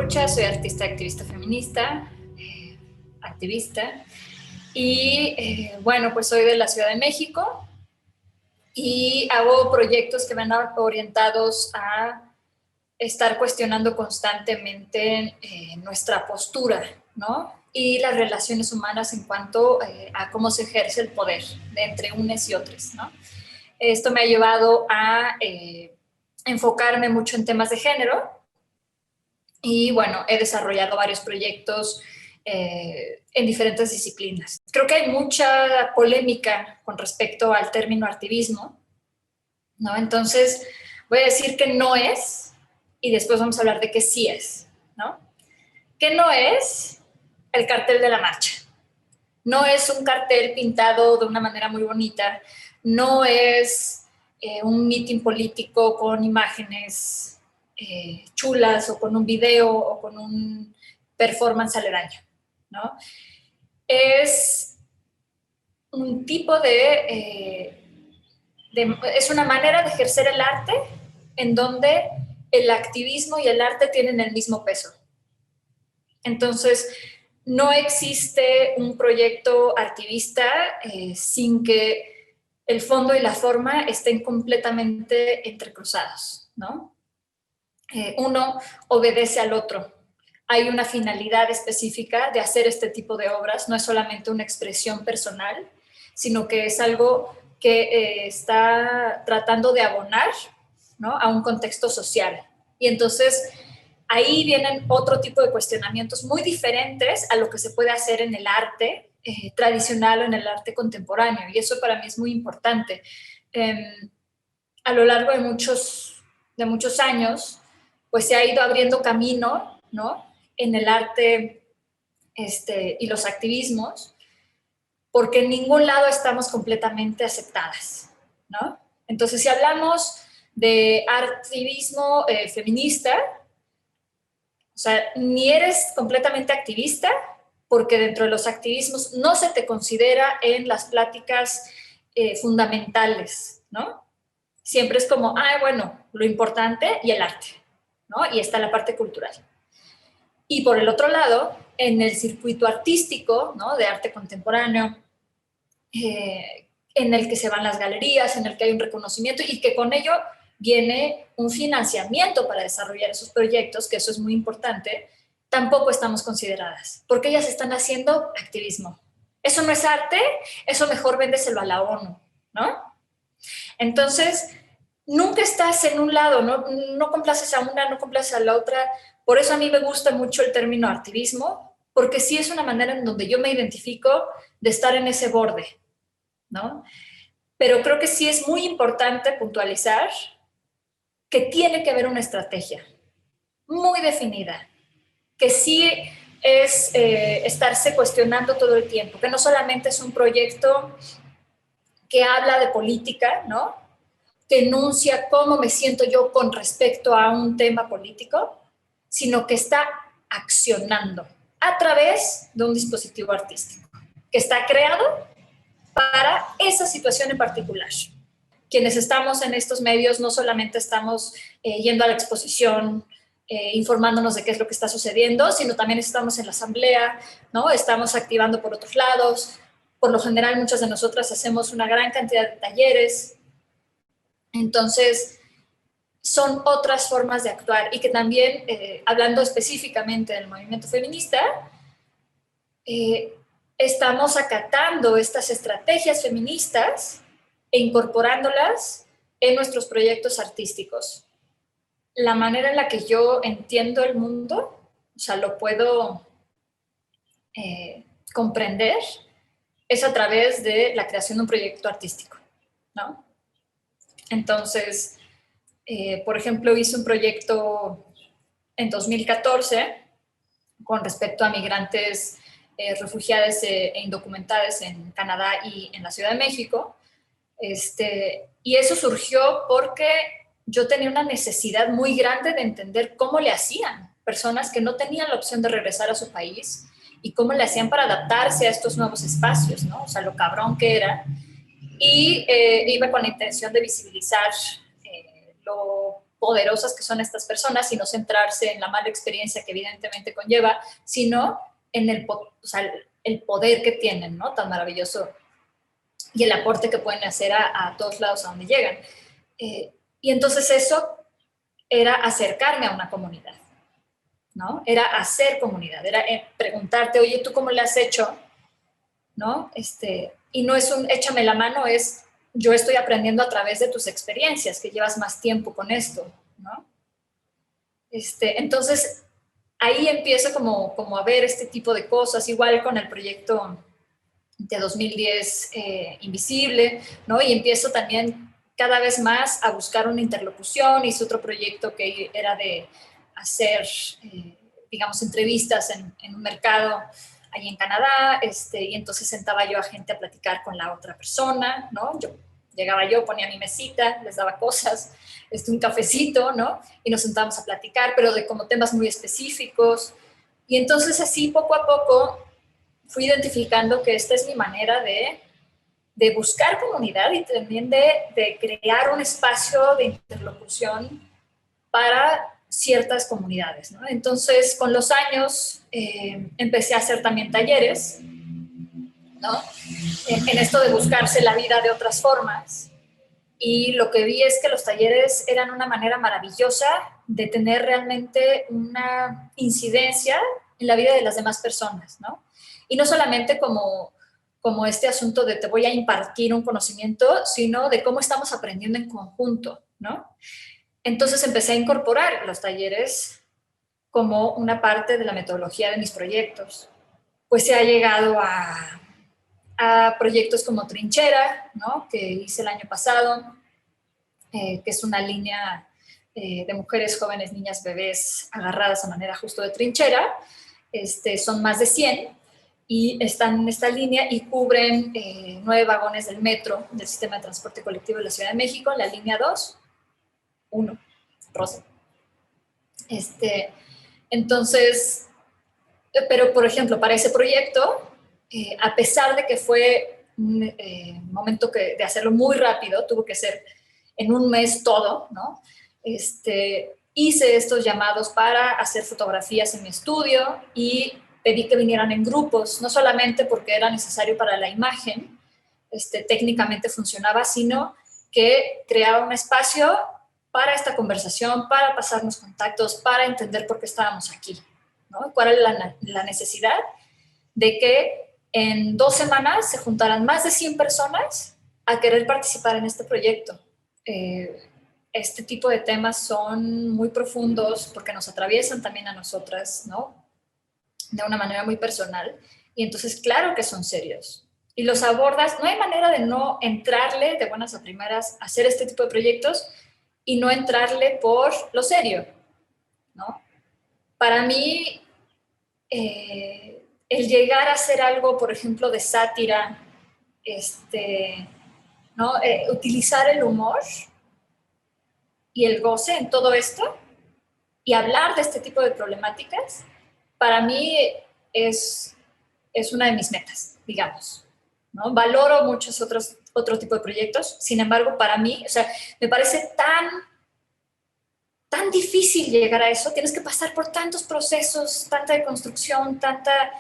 escucha, soy artista y activista feminista, activista, y bueno, pues soy de la Ciudad de México y hago proyectos que van orientados a estar cuestionando constantemente nuestra postura, ¿no? Y las relaciones humanas en cuanto a cómo se ejerce el poder de entre unos y otros, ¿no? Esto me ha llevado a enfocarme mucho en temas de género y, bueno, he desarrollado varios proyectos en diferentes disciplinas. Creo que hay mucha polémica con respecto al término activismo, ¿no? Entonces, voy a decir que no es, y después vamos a hablar de que sí es, ¿no? Que no es el cartel de la marcha. No es un cartel pintado de una manera muy bonita, no es un mitin político con imágenes chulas o con un video o con un performance aledaño, ¿no? Es un tipo es una manera de ejercer el arte en donde el activismo y el arte tienen el mismo peso. Entonces, no existe un proyecto activista sin que el fondo y la forma estén completamente entrecruzados, ¿no? Uno obedece al otro. Hay una finalidad específica de hacer este tipo de obras, no es solamente una expresión personal, sino que es algo que está tratando de abonar, ¿no?, a un contexto social. Y entonces ahí vienen otro tipo de cuestionamientos muy diferentes a lo que se puede hacer en el arte tradicional o en el arte contemporáneo. Y eso para mí es muy importante. A lo largo de muchos años, pues se ha ido abriendo camino, ¿no?, en el arte y los activismos, porque en ningún lado estamos completamente aceptadas, ¿no? Entonces, si hablamos de activismo feminista, o sea, ni eres completamente activista, porque dentro de los activismos no se te considera en las pláticas fundamentales, ¿no? Siempre es como, bueno, lo importante y el arte, ¿no? Y está la parte cultural. Y por el otro lado, en el circuito artístico, ¿no?, de arte contemporáneo, en el que se van las galerías, en el que hay un reconocimiento y que con ello viene un financiamiento para desarrollar esos proyectos, que eso es muy importante, tampoco estamos consideradas, porque ellas están haciendo activismo. Eso no es arte, eso mejor véndeselo a la ONU, ¿no? Entonces, nunca estás en un lado, no complaces a una, no complaces a la otra. Por eso a mí me gusta mucho el término activismo, porque sí es una manera en donde yo me identifico de estar en ese borde, ¿no? Pero creo que sí es muy importante puntualizar que tiene que haber una estrategia muy definida, que sí es estarse cuestionando todo el tiempo, que no solamente es un proyecto que habla de política, ¿no?, que enuncia cómo me siento yo con respecto a un tema político, sino que está accionando a través de un dispositivo artístico que está creado para esa situación en particular. Quienes estamos en estos medios no solamente estamos yendo a la exposición, informándonos de qué es lo que está sucediendo, sino también estamos en la asamblea, ¿no? Estamos activando por otros lados. Por lo general, muchas de nosotras hacemos una gran cantidad de talleres. Entonces, son otras formas de actuar y que también, hablando específicamente del movimiento feminista, estamos acatando estas estrategias feministas e incorporándolas en nuestros proyectos artísticos. La manera en la que yo entiendo el mundo, o sea, lo puedo comprender, es a través de la creación de un proyecto artístico, ¿no? Entonces, por ejemplo, hice un proyecto en 2014 con respecto a migrantes refugiadas e indocumentadas en Canadá y en la Ciudad de México. Y eso surgió porque yo tenía una necesidad muy grande de entender cómo le hacían personas que no tenían la opción de regresar a su país y cómo le hacían para adaptarse a estos nuevos espacios, ¿no? O sea, lo cabrón que era. Y iba con la intención de visibilizar lo poderosas que son estas personas y no centrarse en la mala experiencia que evidentemente conlleva, sino en el poder que tienen, ¿no? Tan maravilloso y el aporte que pueden hacer a todos lados a donde llegan. Y entonces eso era acercarme a una comunidad, ¿no? Era hacer comunidad, era preguntarte, oye, ¿tú cómo le has hecho? ¿No? Y no es un échame la mano, es yo estoy aprendiendo a través de tus experiencias, que llevas más tiempo con esto, ¿no? Entonces, ahí empiezo como a ver este tipo de cosas, igual con el proyecto de 2010 Invisible, ¿no? Y empiezo también cada vez más a buscar una interlocución. Hice otro proyecto que era de hacer, digamos, entrevistas en un mercado ahí en Canadá, y entonces sentaba yo a gente a platicar con la otra persona, ¿no? Llegaba yo, ponía mi mesita, les daba cosas, un cafecito, ¿no? Y nos sentábamos a platicar, pero de como temas muy específicos. Y entonces así poco a poco fui identificando que esta es mi manera de buscar comunidad y también de crear un espacio de interlocución para ciertas comunidades, ¿no? Entonces, con los años, empecé a hacer también talleres, ¿no? En esto de buscarse la vida de otras formas. Y lo que vi es que los talleres eran una manera maravillosa de tener realmente una incidencia en la vida de las demás personas, ¿no? Y no solamente como este asunto de te voy a impartir un conocimiento, sino de cómo estamos aprendiendo en conjunto, ¿no? Entonces empecé a incorporar los talleres como una parte de la metodología de mis proyectos. Pues se ha llegado a proyectos como Trinchera, ¿no? Que hice el año pasado, que es una línea de mujeres, jóvenes, niñas, bebés agarradas a manera justo de trinchera. Son más de 100 y están en esta línea y cubren 9 vagones del metro del sistema de transporte colectivo de la Ciudad de México, la línea 2, 1, Rosa. Entonces, pero por ejemplo, para ese proyecto, a pesar de que fue un momento de hacerlo muy rápido, tuvo que ser en un mes todo, ¿no? Hice estos llamados para hacer fotografías en mi estudio y pedí que vinieran en grupos, no solamente porque era necesario para la imagen, técnicamente funcionaba, sino que creaba un espacio para esta conversación, para pasarnos contactos, para entender por qué estábamos aquí, ¿no? ¿Cuál era la necesidad de que en 2 semanas se juntaran más de 100 personas a querer participar en este proyecto? Este tipo de temas son muy profundos porque nos atraviesan también a nosotras, ¿no? De una manera muy personal. Y entonces, claro que son serios. Y los abordas, no hay manera de no entrarle de buenas a primeras a hacer este tipo de proyectos y no entrarle por lo serio, ¿no? Para mí, el llegar a hacer algo, por ejemplo, de sátira, ¿no? Utilizar el humor y el goce en todo esto y hablar de este tipo de problemáticas, para mí es una de mis metas, digamos, ¿no? Valoro muchos otro tipo de proyectos, sin embargo, para mí, o sea, me parece tan difícil llegar a eso, tienes que pasar por tantos procesos, tanta deconstrucción, tanta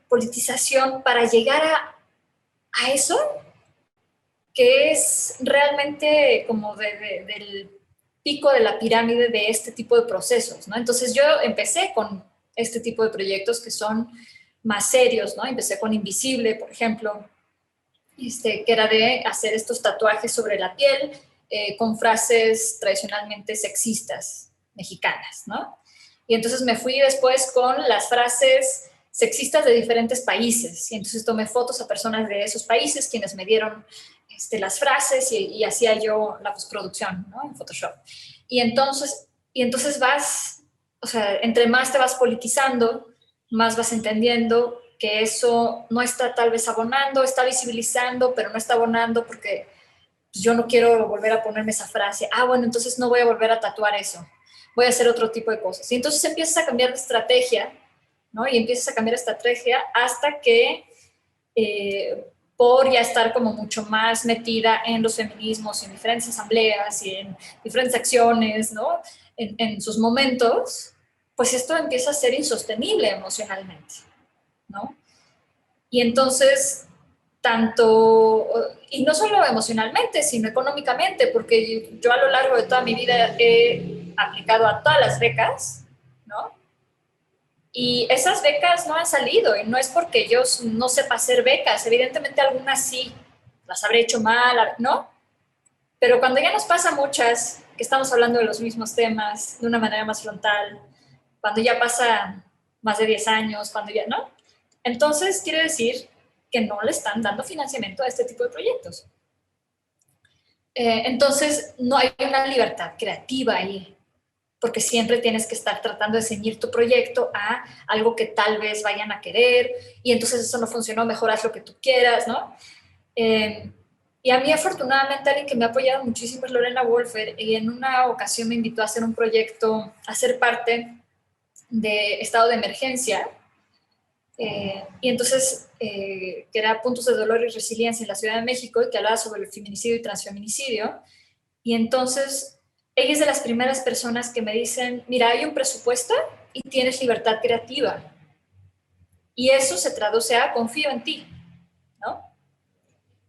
politización para llegar a eso, que es realmente como del pico de la pirámide de este tipo de procesos, ¿no? Entonces yo empecé con este tipo de proyectos que son más serios, ¿no? Empecé con Invisible, por ejemplo, que era de hacer estos tatuajes sobre la piel con frases tradicionalmente sexistas mexicanas, ¿no? Y entonces me fui después con las frases sexistas de diferentes países y entonces tomé fotos a personas de esos países quienes me dieron las frases y hacía yo la postproducción, ¿no? En Photoshop. Y entonces vas, o sea, entre más te vas politizando, más vas entendiendo que eso no está tal vez abonando, está visibilizando, pero no está abonando porque yo no quiero volver a ponerme esa frase. Ah, bueno, entonces no voy a volver a tatuar eso. Voy a hacer otro tipo de cosas. Y entonces empiezas a cambiar de estrategia, ¿no? Y empiezas a cambiar de estrategia hasta que por ya estar como mucho más metida en los feminismos, en diferentes asambleas y en diferentes acciones, ¿no? En sus momentos, pues esto empieza a ser insostenible emocionalmente, ¿no? Y entonces, tanto, y no solo emocionalmente, sino económicamente, porque yo a lo largo de toda mi vida he aplicado a todas las becas, ¿no? Y esas becas no han salido, y no es porque yo no sepa hacer becas, evidentemente algunas sí, las habré hecho mal, ¿no? Pero cuando ya nos pasa muchas, que estamos hablando de los mismos temas de una manera más frontal, cuando ya pasa más de 10 años, cuando ya, ¿no? Entonces quiere decir que no le están dando financiamiento a este tipo de proyectos. Entonces no hay una libertad creativa ahí, porque siempre tienes que estar tratando de ceñir tu proyecto a algo que tal vez vayan a querer, y entonces eso no funcionó, mejor haz lo que tú quieras, ¿no? Y a mí afortunadamente alguien que me ha apoyado muchísimo es Lorena Wolfer, y en una ocasión me invitó a hacer un proyecto, a ser parte de estado de emergencia, y entonces, que era Puntos de Dolor y Resiliencia en la Ciudad de México, y que hablaba sobre el feminicidio y transfeminicidio. Y entonces, ella es de las primeras personas que me dicen, mira, hay un presupuesto y tienes libertad creativa. Y eso se traduce a confío en ti, ¿no?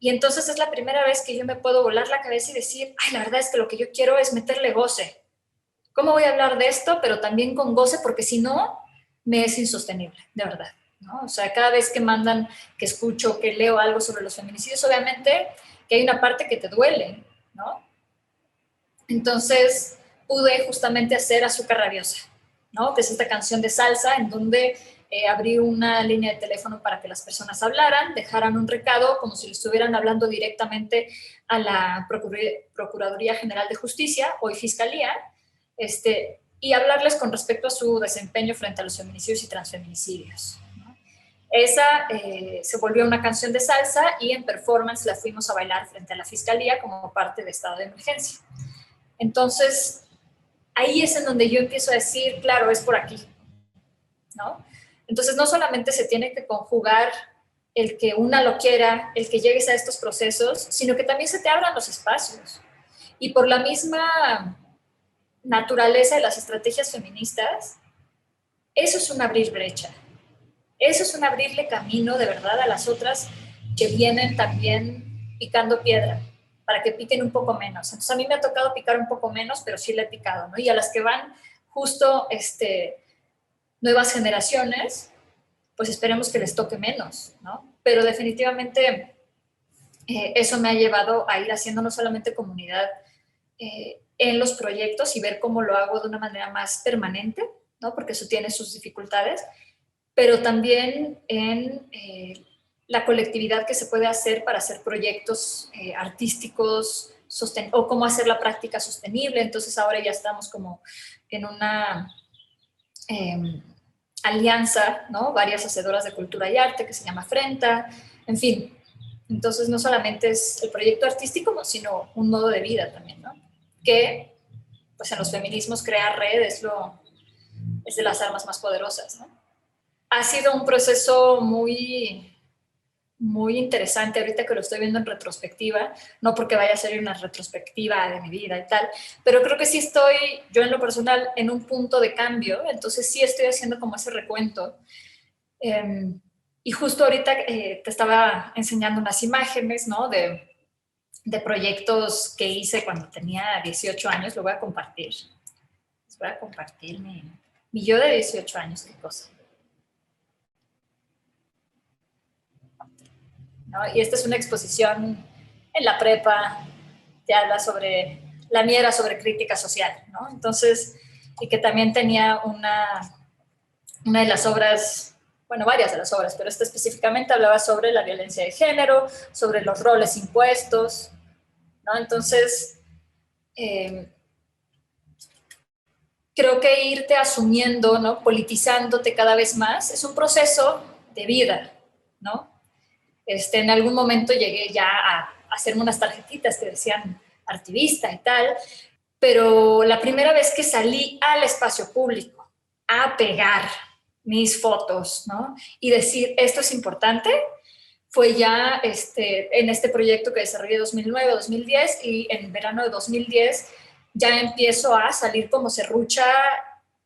Y entonces es la primera vez que yo me puedo volar la cabeza y decir, ay, la verdad es que lo que yo quiero es meterle goce. ¿Cómo voy a hablar de esto? Pero también con goce, porque si no, me es insostenible, de verdad, ¿no? O sea, cada vez que mandan, que escucho, que leo algo sobre los feminicidios, obviamente que hay una parte que te duele, ¿no? Entonces pude justamente hacer Azúcar Rabiosa, ¿no? Que es esta canción de salsa en donde abrí una línea de teléfono para que las personas hablaran, dejaran un recado como si le estuvieran hablando directamente a la Procuraduría General de Justicia, hoy Fiscalía, y hablarles con respecto a su desempeño frente a los feminicidios y transfeminicidios. ¿No? Esa se volvió una canción de salsa y en performance la fuimos a bailar frente a la Fiscalía como parte de estado de emergencia. Entonces, ahí es en donde yo empiezo a decir, claro, es por aquí, ¿no? Entonces, no solamente se tiene que conjugar el que una lo quiera, el que llegues a estos procesos, sino que también se te abran los espacios. Y por la misma naturaleza de las estrategias feministas, eso es un abrir brecha. Eso es un abrirle camino de verdad a las otras que vienen también picando piedra, para que piquen un poco menos. Entonces a mí me ha tocado picar un poco menos, pero sí le he picado, ¿no? Y a las que van justo nuevas generaciones, pues esperemos que les toque menos, ¿no? Pero definitivamente eso me ha llevado a ir haciendo no solamente comunidad en los proyectos y ver cómo lo hago de una manera más permanente, ¿no? Porque eso tiene sus dificultades, pero también en la colectividad que se puede hacer para hacer proyectos artísticos o cómo hacer la práctica sostenible. Entonces ahora ya estamos como en una alianza, ¿no? Varias hacedoras de cultura y arte que se llama Frenta, en fin. Entonces no solamente es el proyecto artístico, sino un modo de vida también, ¿no? Que pues en los feminismos crear red es de las armas más poderosas, ¿no? Ha sido un proceso muy, muy interesante ahorita que lo estoy viendo en retrospectiva, no porque vaya a ser una retrospectiva de mi vida y tal, pero creo que sí estoy, yo en lo personal, en un punto de cambio, entonces sí estoy haciendo como ese recuento. Y justo ahorita te estaba enseñando unas imágenes, ¿no? De proyectos que hice cuando tenía 18 años, lo voy a compartir. Les voy a compartir mi yo de 18 años, qué cosa. ¿No? Y esta es una exposición en la prepa, te habla sobre, la mía era sobre crítica social, ¿no? Entonces, y que también tenía una de las obras, bueno, varias de las obras, pero esta específicamente hablaba sobre la violencia de género, sobre los roles impuestos, ¿no? Entonces, creo que irte asumiendo, ¿no? Politizándote cada vez más, es un proceso de vida, ¿no? En algún momento llegué ya a hacerme unas tarjetitas que decían activista y tal, pero la primera vez que salí al espacio público a pegar mis fotos, ¿no? Y decir, esto es importante, fue ya en este proyecto que desarrollé 2009-2010 y en verano de 2010 ya empiezo a salir como serrucha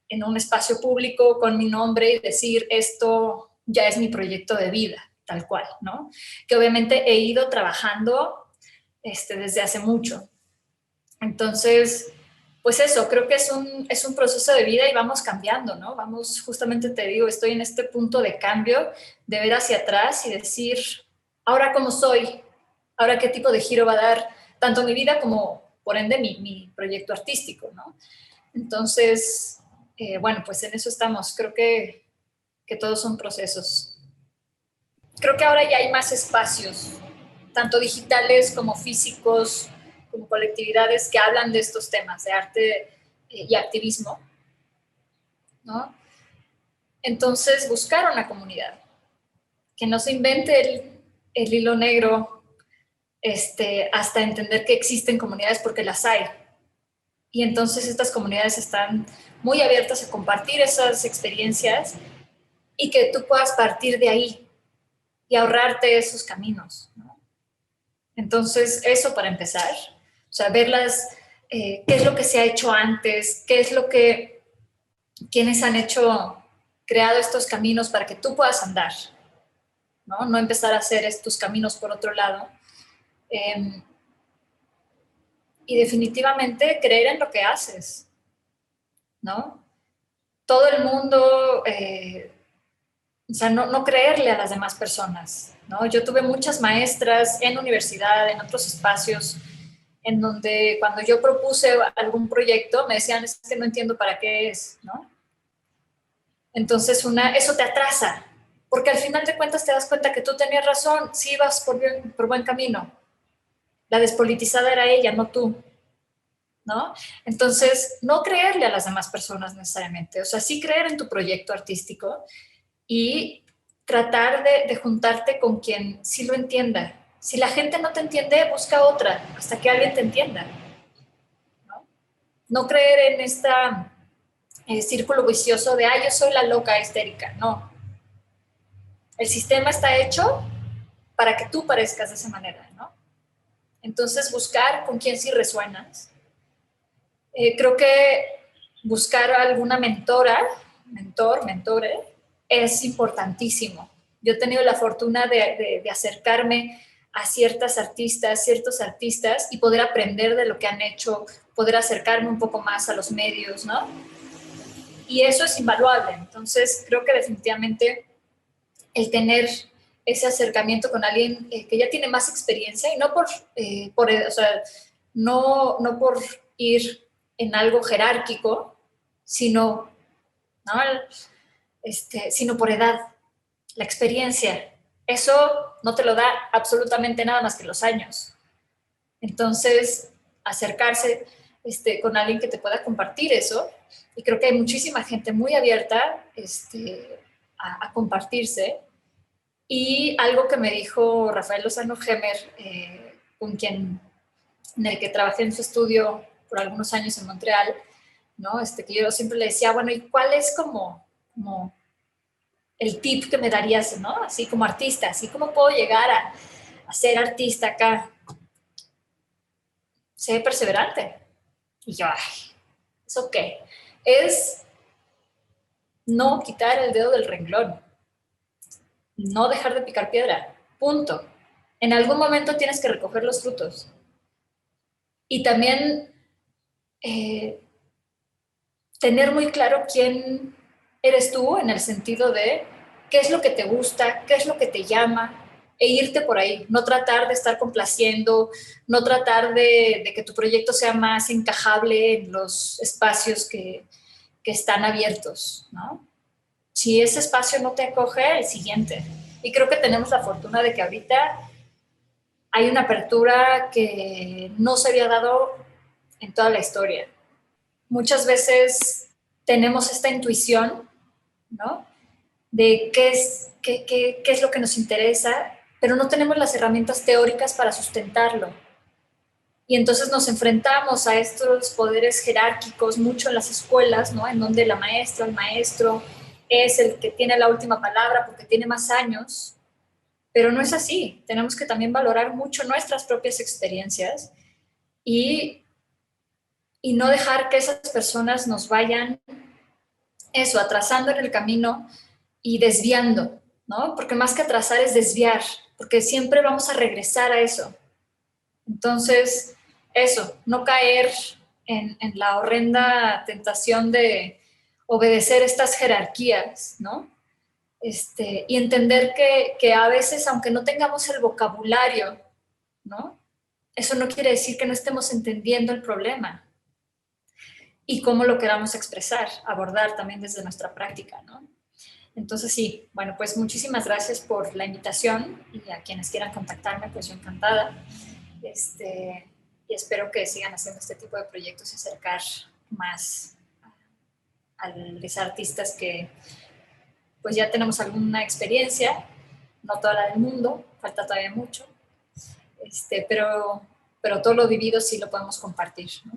en un espacio público con mi nombre y decir esto ya es mi proyecto de vida, tal cual, ¿no? Que obviamente he ido trabajando desde hace mucho. Entonces, pues eso, creo que es un proceso de vida y vamos cambiando, ¿no? Vamos, justamente te digo, estoy en este punto de cambio, de ver hacia atrás y decir, ahora cómo soy, ahora qué tipo de giro va a dar tanto mi vida como, por ende, mi proyecto artístico, ¿no? Entonces, bueno, pues en eso estamos. Creo que todos son procesos. Creo que ahora ya hay más espacios, tanto digitales como físicos, como colectividades que hablan de estos temas de arte y activismo, ¿no? Entonces, buscar una comunidad, que no se invente el hilo negro hasta entender que existen comunidades porque las hay. Y entonces estas comunidades están muy abiertas a compartir esas experiencias y que tú puedas partir de ahí y ahorrarte esos caminos, ¿no? Entonces, eso para empezar, o sea, verlas, qué es lo que se ha hecho antes, qué es lo que, quienes han hecho, creado estos caminos para que tú puedas andar, ¿no? No empezar a hacer estos caminos por otro lado. Y definitivamente creer en lo que haces, ¿no? Todo el mundo, o sea, no creerle a las demás personas, ¿no? Yo tuve muchas maestras en universidad, en otros espacios, en donde cuando yo propuse algún proyecto me decían, es que no entiendo para qué es, ¿no? Entonces, eso te atrasa, porque al final de cuentas te das cuenta que tú tenías razón, sí ibas por buen camino. La despolitizada era ella, no tú, ¿no? Entonces, no creerle a las demás personas necesariamente, o sea, sí creer en tu proyecto artístico y tratar de juntarte con quien sí lo entienda. Si la gente no te entiende, busca otra hasta que alguien te entienda, ¿no? No creer en este círculo vicioso de, yo soy la loca histérica, no. El sistema está hecho para que tú parezcas de esa manera, ¿no? Entonces, buscar con quién sí resuenas. Creo que buscar alguna mentore, es importantísimo. Yo he tenido la fortuna de acercarme a ciertos artistas y poder aprender de lo que han hecho, poder acercarme un poco más a los medios, ¿no? Y eso es invaluable. Entonces, creo que definitivamente el tener ese acercamiento con alguien que ya tiene más experiencia y no o sea, no por ir en algo jerárquico, sino, ¿no? Sino por edad, la experiencia. Eso no te lo da absolutamente nada más que los años. Entonces, acercarse con alguien que te pueda compartir eso, y creo que hay muchísima gente muy abierta a compartirse. Y algo que me dijo Rafael Lozano Gemer, en el que trabajé en su estudio por algunos años en Montreal, ¿no? Que yo siempre le decía, bueno, ¿y cuál es como el tip que me darías, ¿no? Así como artista, así como puedo llegar a ser artista acá. Sé perseverante. Y yo, ay, ¿eso qué? Es no quitar el dedo del renglón, no dejar de picar piedra, punto. En algún momento tienes que recoger los frutos. Y también tener muy claro quién eres tú en el sentido de qué es lo que te gusta, qué es lo que te llama, e irte por ahí, no tratar de estar complaciendo, no tratar de que tu proyecto sea más encajable en los espacios que están abiertos, ¿no? Si ese espacio no te acoge, el siguiente. Y creo que tenemos la fortuna de que ahorita hay una apertura que no se había dado en toda la historia. Muchas veces tenemos esta intuición, ¿no? De qué es lo que nos interesa, pero no tenemos las herramientas teóricas para sustentarlo. Y entonces nos enfrentamos a estos poderes jerárquicos mucho en las escuelas, ¿no? En donde la maestra, el maestro es el que tiene la última palabra porque tiene más años, pero no es así. Tenemos que también valorar mucho nuestras propias experiencias y no dejar que esas personas nos vayan eso, atrasando en el camino y desviando, ¿no? Porque más que atrasar es desviar, porque siempre vamos a regresar a eso. Entonces, eso, no caer en la horrenda tentación de obedecer estas jerarquías, ¿no? Y entender que a veces, aunque no tengamos el vocabulario, ¿no? Eso no quiere decir que no estemos entendiendo el problema y cómo lo queramos expresar, abordar también desde nuestra práctica, ¿no? Entonces sí, bueno, pues muchísimas gracias por la invitación y a quienes quieran contactarme, pues yo encantada. Y espero que sigan haciendo este tipo de proyectos y acercar más a los artistas que pues ya tenemos alguna experiencia, no toda la del mundo, falta todavía mucho, pero todo lo vivido sí lo podemos compartir, ¿no?